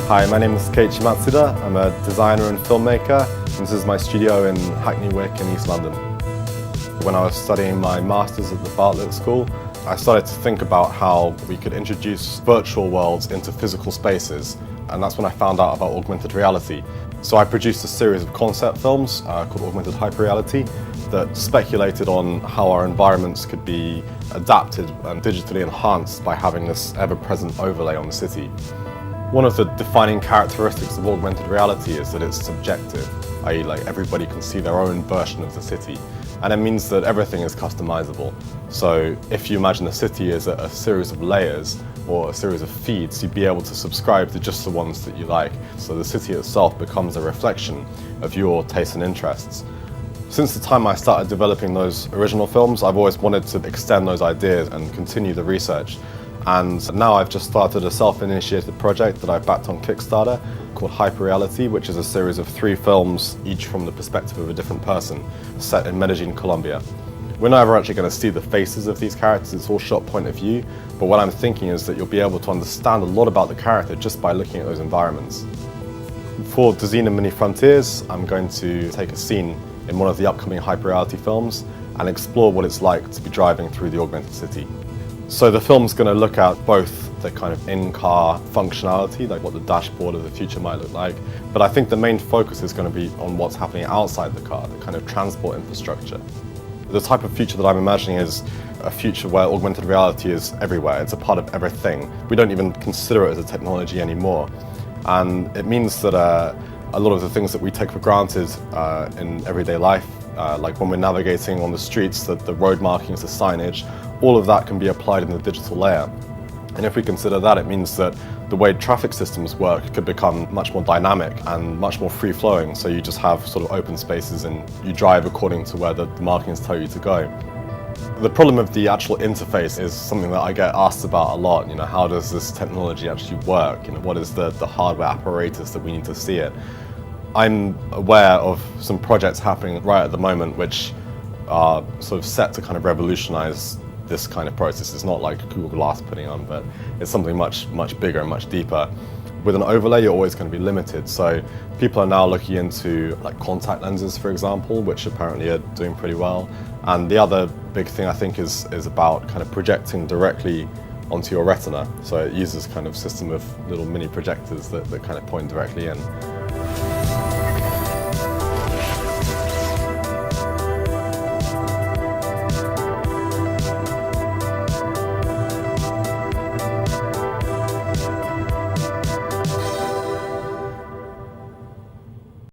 Hi, my name is Keiichi Matsuda. I'm a designer and filmmaker, and this is my studio in Hackney Wick in East London. When I was studying my Masters at the Bartlett School, I started to think about how we could introduce virtual worlds into physical spaces, and that's when I found out about augmented reality. So I produced a series of concept films called Augmented Hyperreality that speculated on how our environments could be adapted and digitally enhanced by having this ever-present overlay on the city. One of the defining characteristics of augmented reality is that it's subjective, i.e. like everybody can see their own version of the city. And it means that everything is customizable. So if you imagine a city as a series of layers or a series of feeds, you'd be able to subscribe to just the ones that you like. So the city itself becomes a reflection of your tastes and interests. Since the time I started developing those original films, I've always wanted to extend those ideas and continue the research. And now I've just started a self-initiated project that I've backed on Kickstarter called Hyperreality, which is a series of 3 films, each from the perspective of a different person, set in Medellin, Colombia. We're never actually going to see the faces of these characters, it's all shot point of view, but what I'm thinking is that you'll be able to understand a lot about the character just by looking at those environments. For Dzina Mini Frontiers, I'm going to take a scene in one of the upcoming Hyperreality films and explore what it's like to be driving through the augmented city. So the film's going to look at both the kind of in-car functionality, like what the dashboard of the future might look like, but I think the main focus is going to be on what's happening outside the car, the kind of transport infrastructure. The type of future that I'm imagining is a future where augmented reality is everywhere. It's a part of everything. We don't even consider it as a technology anymore. And it means that a lot of the things that we take for granted in everyday life, like when we're navigating on the streets, the road markings, the signage, all of that can be applied in the digital layer. And if we consider that, it means that the way traffic systems work could become much more dynamic and much more free-flowing. So you just have sort of open spaces and you drive according to where the markings tell you to go. The problem of the actual interface is something that I get asked about a lot. You know, how does this technology actually work? You know, what is the hardware apparatus that we need to see it? I'm aware of some projects happening right at the moment which are sort of set to kind of revolutionize this kind of process. It's not like Google Glass putting on, but it's something much bigger and much deeper. With an overlay, you're always going to be limited. So people are now looking into like contact lenses, for example, which apparently are doing pretty well. And the other big thing I think is about kind of projecting directly onto your retina. So it uses kind of system of little mini projectors that kind of point directly in.